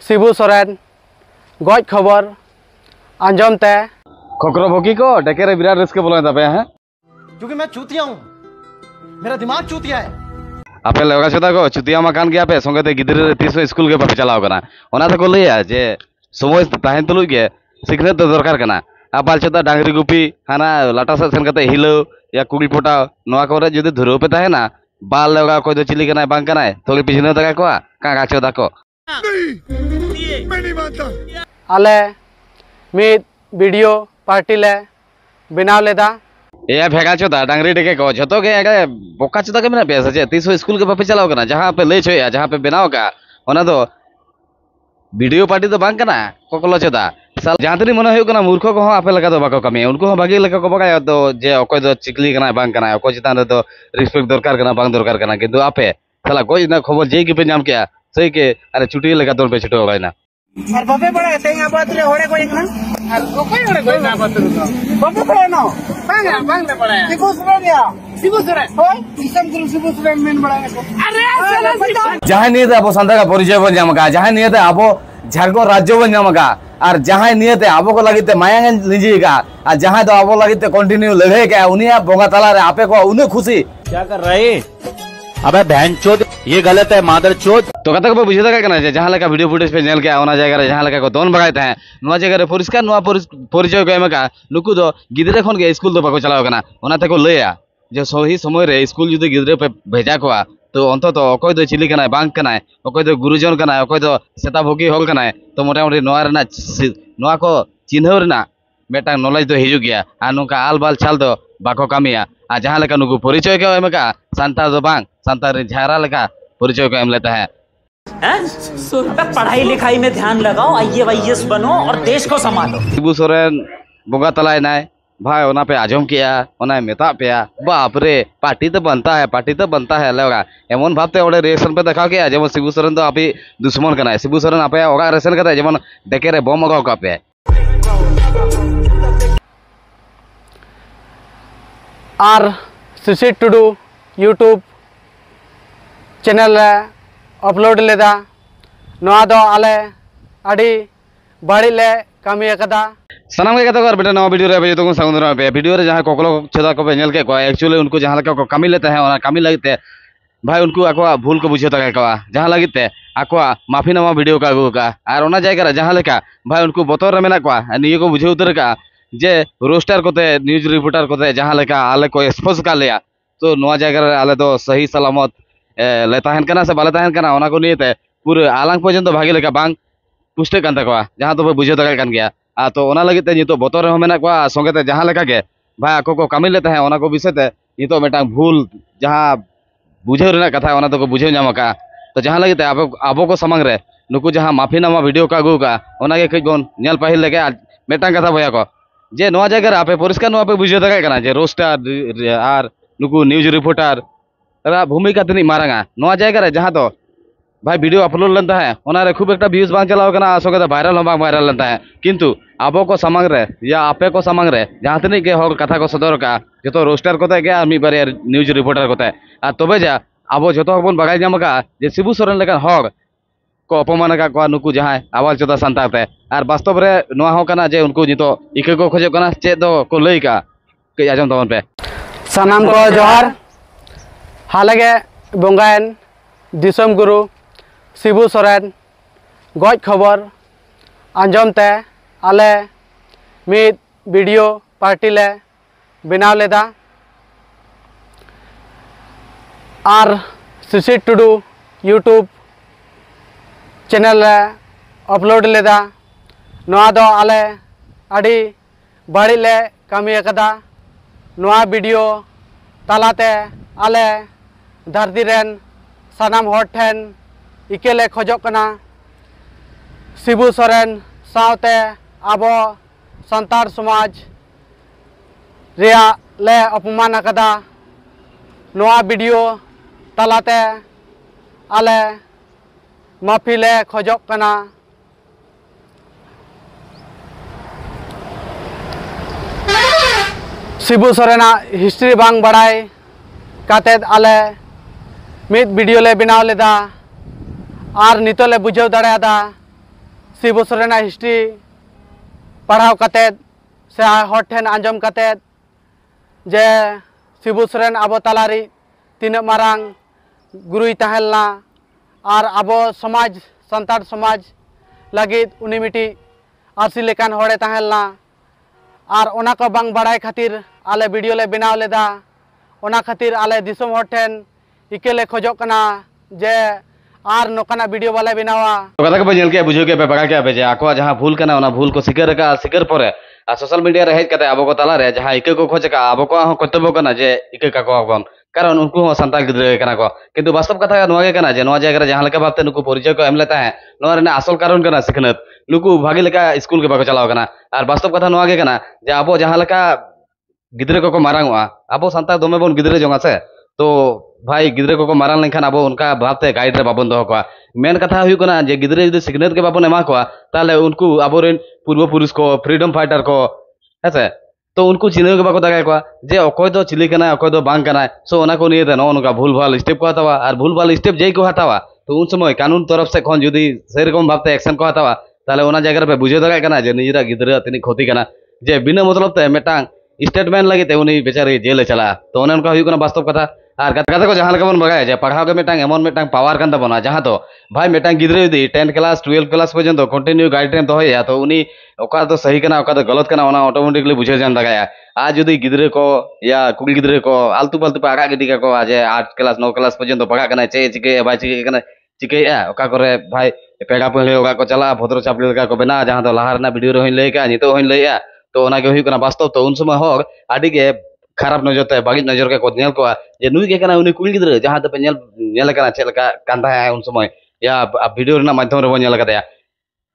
शिबू सोरेन गज खबर आंजमते खोकरो भोगी को डेकेरे विराट रिस्क बोला जाता है क्योंकि मैं चूतिया हूँ, मेरा दिमाग चूतिया है। आपे लगा चुदा को चुतिया मकान गया पे संगते गिदरे 30 स्कूल के पे चलाओ कना ओना तो को लैया जे समय ताहेन तुलुई के सिखनेत तो दरकार कना आबाल चुदा डांगरी गुपी हाना लाटा से सेन कते हिलो या कुड़ी पोटा नोआ करे जदि धुरो पे ताहेना बाल लगा कोई तो चिली कना बांग कना थोड़ी पिछने तक को का चुदा को मैं नहीं मानता। आले मिद वीडियो पार्टी ले बनाव लेदा ए भेगा चुदा डांगरी डेके को जतो के बोका चुदा के मेना पैसा जे 30 स्कूल के पे चलाओ कना जहां पे ले छोया जहां पे बनाओ का ओना तो वीडियो पार्टी तो बांग कना कोकलो चुदा साल जहां तनी मन होय कना मूर्ख को आपे लगा दो बाको कमी उनको हो भागी लगा को बगाय तो जे अकोय दो चिकली कना बांग कना अकोय चितान तो रिस्पेक्ट दरकार कना बांग दरकार कना किंतु आपे साला कोई ना खबर जे की पे नाम क्या सही के अरे छुट्टी लगा दोन पे छुटो गायना और बबे बड़ा है तेंगा बात रे होड़े कोई ना और कोई होड़े कोई ना बात रे बबे बड़ा ना बांग ना बड़ा है सिबू सुरे होय किसम गुरु सिबू सुरे मेन बड़ा है अरे जहां नहीं था अब संता का परिचय बन जामका जहां नहीं था अब झारखंड राज्य बन जामका और जहां नहीं थे अब को लगिते मायांग लीजिएगा और जहां तो अब लगिते कंटिन्यू लगे क्या उन्हें बोंगा तला रे आपे को उन्हें खुशी क्या कर रहे अबे बहनचोद ये गलत है मादरचोद तो कतक पे बुझे तक कना जहां लगा वीडियो फुटेज पे नेल के आना जायगा रे जहां लगा को दोन बगायते हैं नवा जगह रे परिष्कार नवा परिचय को एमका नुकु दो गिदरे खन के स्कूल दो बाको चलाओ कना ओना ते को लेया जे सही समय रे स्कूल जुदि गिदरे पे भेजा को तो अंत तो अकोय दो चिली कना बांग कना अकोय दो गुरुजन कना अकोय दो सेता भोगी होल कना तो मोटा मोटी नवा रेना नवा को चिन्हव रेना बेटा नॉलेज तो हिजु गया आ नुका आल बाल चाल दो बाको कामिया आ जहां लगा नुकु परिचय के एमका सांता दो बांग सांता रे झारा लगा परिचय को एम लेता है पढ़ाई लिखाई में ध्यान लगाओ IAS बनो और देश को संभालो शिबू सोरेन बोगा तलाय नाय भाई ओना पे आजम किया ओना मेता पेया बाप रे पार्टी तो बनता है लगा एमन भाबते ओडे रिएक्शन पे देखा के जेमन शिबू सोरेन तो आपी दुश्मन कना शिबू सोरेन आपे ओगा रेशन कते जेमन देखे रे बम अगाव का पे और सीसी टुडू यूट्यूब चैनल रे अपलोड लेदा नवा दो आले अड़ी बड़ी ले कमी एकदा सनाम के कतक बेटा नवा वीडियो रे तो समुद्र पे वीडियो रे जहां कोकलो छदा को पे नेल के को एक्चुअली उनको जहां लगा को कमी लेते हैं और कमी लगते भाई उनको आको भूल को बुझे तक को जहां लगते आको माफीनामा वीडियो का आगु का और ओना जायगा जहां लेका भाई उनको बतौर मेना को निये को बुझे उतर का जे रोस्टर कोते न्यूज रिपोर्टर कोते जहां लेका आले को एक्सपोज का लिया तो नवा जायगा आले तो सही सलामत ले ताहन कना से बाले ताहन कना ओना को नियते पूरे आलांग पर्यंत भागे लेका बांग पुष्टे कान तकवा जहां तो बुझे तक कान गया आ तो ओना लगिते नितो बतौर हो मेना को संगते जहां लेका के भाई आको को कमी लेते हैं ओना को विषय ते नितो मेटांग भूल जहां बुझे रेना कथा ओना तो को बुझे नामका तो जहां लगिते आबो को समंग रे नुकु जहां माफीनामा वीडियो का आगु का ओना के कई नेल पाहिल लेके मेटांग कथा भया को जे नवा जगह रे आपे परिष्कार नवा पे बुझे तक कना जे रोस्टर आर नुकु न्यूज रिपोर्टर तरा भूमिका तनी मारांगा नवा जगह रे जहां तो भाई वीडियो अपलोड लेता है ओना रे खूब एकटा व्यूज बांग चलाओ कना आसोगे वायरल हो वायरल लेता है किंतु आबो को समंग रे या आपे को समंग रे जहां तनी के हो कथा को सदर का जतो रोस्टर कोते के आमी बारे न्यूज रिपोर्टर कोते आ तबे जा आबो जतो बन बगाय जामका जे शिबू सोरेन लेका हर को अपमान का को नुकु जहां आवाज चोदा संताते और वास्तव रे नवा हो कना जे उनको जितो इके को खोजे कना चे दो को लई का के आजम तवन पे सनाम को जोहार हालगे बोंगायन दिसम गुरु शिबू सोरेन गज खबर आंजमते आले मिद वीडियो पार्टी ले बनाव लेदा और सीसी टुडू यूट्यूब चैनल रे अपलोड लेदा नवा दो आले अड़ी बड़ी ले कमी एकदा नवा वीडियो तालाते आले धरती रेन सनाम हर ठेन इकेले खोजो कना शिबू सोरेन सावते आबो संतार समाज रिया ले अपमान कदा नवा वीडियो तालाते आले माफी ले खोजो कना शिबू सोरेना हिस्ट्री बांग बड़ाई कातेद आले मिद वीडियो ले बनाव लेदा और नितो ले बुझाव दाड़ा शिबू सोरेन हिस्ट्री पढ़ाव कतेद से हर ठेन आंजम कतेद जे शिबू सोरेन अब तलारी तीन मारांग गुरुई तहलना और अब समाज संतार समाज लगित उनी मिटी आरसी लेकान होड़े तहलना और ओना को बांग बड़ाई खातिर आले वीडियो ले बनाव लेदा ओना खातिर आले दिसम हर ठेन इकेले खोजोग कना जे आर नोकाना वीडियो वाला बनावा तो कथा के के बुझो के बगा के जे आको जहां भूल कना ओना भूल को सिकर का सिकर परे आ सोशल मीडिया रे हेज कते आबो को ताला रे जहां इके को खोज का आबो को हो कर्तव्य कना जे इके का को बन कारण उनको हो संताल गिद्रे कना को किंतु वास्तव कथा नोआ के कना जे नोआ जगह रे जहां लेका बाते नुको परिचय को एम लेता है नोआ रे असल कारण कना सिखनत नुको भागी लेका स्कूल के बाको चलाव कना और वास्तव कथा नोआ के कना जे आबो जहां लेका गिद्रे को मारांगवा आबो संताल दोमे बोन गिद्रे जोंगा से तो भाई गिद्रे को मारान लेखान अब उनका भावते गाइड रे बाबन दो को मेन कथा हुई कना जे गिद्रे जदि सिग्नेट के बाबन एमा को ताले उनको अबोरेन पूर्व पुरुष को फ्रीडम फाइटर को है तो उनको चिन्ह के बाको दागा को जे अकोय दो चिली कना अकोय दो बांग कना सो ओना को निये नो उनका भूल भाल स्टेप को हतावा और भूल भाल स्टेप जेई को हतावा तो उन समय कानून तरफ से खन जदि सेरकम भावते एक्शन को हतावा ताले ओना जगह पे बुझे दागा कना जे निजरा गिद्रे तिनी क्षति कना जे बिना मतलब ते मेटांग स्टेटमेंट लगे ते उनी बेचारी जेल चला तो ओने उनका हुई कना वास्तव कथा और कथा को जहां लगा बन बगाय जे पढ़ाव के मेटांग एमन मेटांग पावर कान तबना जहां तो भाई मेटांग गिद्रे यदि 10 क्लास 12 क्लास पर्यंत कंटिन्यू गाइडलाइन दोहया तो उनी ओका तो सही कना ओका तो गलत कना ओना ऑटोमेटिकली बुझे जान लगाया आज यदि गिद्रे को या कुड़ी गिद्रे को आलतू फालतू पे आगा गिदी को आज 8 क्लास 9 क्लास पर्यंत पढ़ा कना चे चिके भाई चिके कना चिकेया ओका करे भाई पेगा पहले ओका को चला भद्र चापली लगा को बना जहां तो लहारना वीडियो रे होइन लेका नितो होइन लेया तो ओना के हुई कना वास्तव तो उन समय हो आडी के खराब नजर ते बागी नजर के को नेल को जे नुई के कना उनी कुड़ी गिद्रे जहां तो पे नेल कना चेलका कांदा है उन समय या वीडियो रे माध्यम रे नेल कदा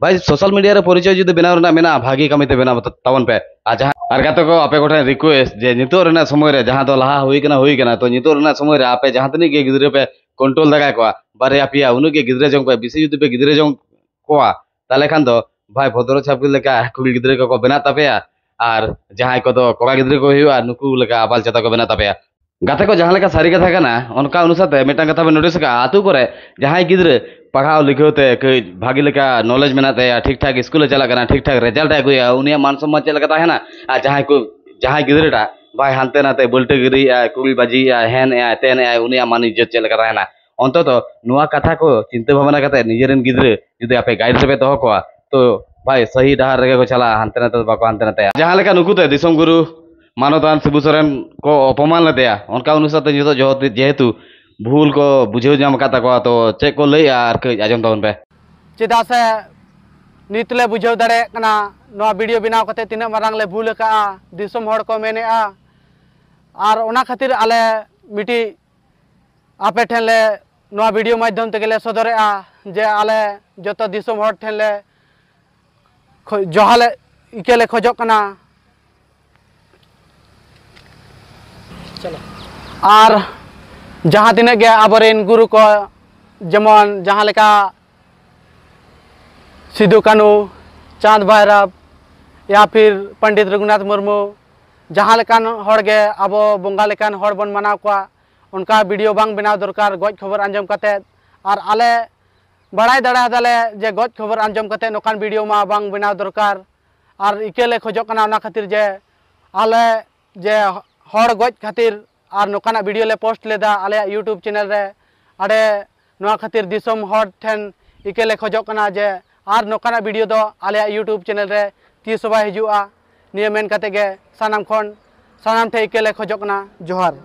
भाई सोशल मीडिया रे परिचय जदि बनाव रे मेना भागी कमिते बनाव तवन पे आ जहां आर गातो को आपे गोठे रिक्वेस्ट जे नितो रे समय रे जहां तो लहा हुई कना तो नितो रे समय रे आपे जहां तनी के गिद्रे पे कंट्रोल लगा को बारे आपिया उनु के गिद्रे जंग पे बिसी जदि पे गिद्रे जंग को ताले खान तो भाई भद्र छापी लेका कुड़ी गिद्रे को बना तपेया और जहां को तो कोका गिद्रे को हुआ नुकु लेका आबाल चता को बना तपेया गाते को जहां लेका सारी कथा कना उनका अनुसार मेटा कथा पे नोटिस का आतु करे जहां गिद्रे पढ़ाओ लिखोते भागी लेका नॉलेज मेनाते ठीक ठाक स्कूल चला कना ठीक ठाक रिजल्ट आगुया उनिया मान सम्मान चला कता है ना आ जहां गिद्रेटा भाई हानते नाते बोल्टे गिरी कुड़ी बाजी हेन तेन उनिया मान इज्जत चला कता है ना अंत तो नुआ कथा को चिंता भावना करते निजेरन गिद्रे जदि आपे गाइड रे दो को तो भाई सही डहार रे को चला हानते नाते बाको हानते नाते जहां लेका नुकुते दिसम गुरु मानवतान शिबू सोरेन को अपमान लेतेया उनका अनुसार तो जेहेतु भूल को बुझे जाम काता को तो चे को लई आर के आजम तवन पे चेदा से नितले बुझाव दाड़े कना नोआ वीडियो बनाव कते तिना मारांग ले भूल का दिसम हड़ को मेनेआ और ओना खातिर आले मिटी आपे ठेन ले नोआ वीडियो माध्यम ते गेले सदरेआ जे आले जतो दिसम हड़ ठेन ले जोहाले इकेले खोजो कना चलो और जहाँ तीन गे आबरेन गुरु को जमन जहाँ लेका सिद्धू कानू चांद भैरव या फिर पंडित रघुनाथ मुर्मू जहाँ लेकान हड़ गे अब बंगा लेकान हड़ बन मनाव को उनका वीडियो बांग बनाव दरकार गज खबर आंजम कते और आले बड़ाई दड़ा दाले जे गज खबर आंजम कते नोकान वीडियो मा बांग बनाव दरकार और इकेले खोजो कना ना खातिर जे आले जे हड़ गज खातिर और नोकाना वीडियो ले पोस्ट लेदा आले यूट्यूब चैनल रे अड़े नोआ खातिर दिसम हड़ ठेन इकेले खोजो कना जे और नोकाना वीडियो दो आले यूट्यूब चैनल रे तीस बाय हिजुआ निये मेन कते गे सानाम खन सानाम ठे इकेले खोजो कना जोहार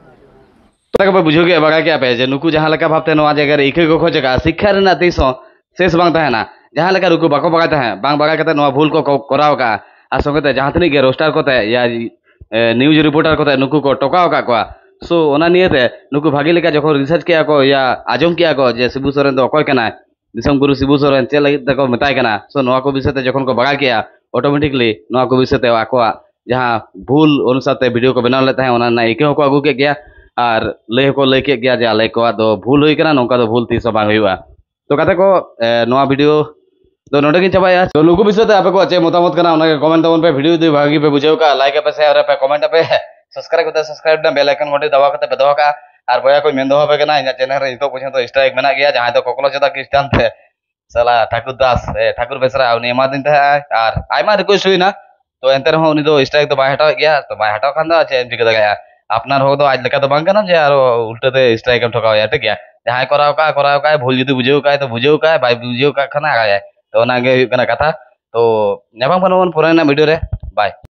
तो पे बुझो के बगा के पे जे नुकु जहां लेका भाबते नोआ जगह रे इके को खोजका शिक्षा रे ना तीसो शेष बांग तहना जहां लेका रुकु बाको बगा तहे बांग बगा कते नोआ भूल को कराव का आ संगते जहां तनी के रोस्टर कोते या न्यूज रिपोर्टर कोते नुकु को टोकाव का को सो ओना नियते नुकु भागी लेका जखन रिसर्च किया को या आजम किया को जे शिबू सोरेन दो अकय कना दिसम गुरु शिबू सोरेन चे लगी तको मताय कना सो नोआ को विषय ते जखन को बगा किया ऑटोमेटिकली नोआ को विषय ते आको जहां भूल अनुसार ते वीडियो को बनाव लेता है ओना ना इके को आगु के गया और लय को लय के गया जे आले को दो भूल होई कना नोका दो भूल तीस बांग हुआ तो कते को नोआ वीडियो तो नोडे की चबाया तो नुकु विषय ते आपे को चे मतामत कना ओना के कमेंट तवन पे वीडियो दे भागी पे बुझाव का लाइक पे शेयर पे कमेंट पे सब्सक्राइब करते सब्सक्राइब ना बेल आइकन घंटे दबा करते दबा का और बया कोई मेन दो पे कना इन चैनल रे तो पूछे तो स्ट्राइक मेना गया जहां तो कोकलो चदा क्रिस्टियन थे साला ठाकुर दास ठाकुर बेसरा उनी एमा दिन थे और आयमा रिक्वेस्ट हुई ना तो एंते रहो उनी दो स्ट्राइक तो बाय हटाव गया तो बाय हटाव खान दो चे एम चिका दगा अपनार हो दो आज लेका तो बांग कना जे आरो उल्टे ते स्ट्राइक एम ठोकाव या ठीक है जहां कराव का भूल जुदी बुझेव का तो बुझेव का बाय बुझेव का खाना आया तो ओना गे हुई कना कथा तो नेबाम बनवन पुराना वीडियो रे बाय।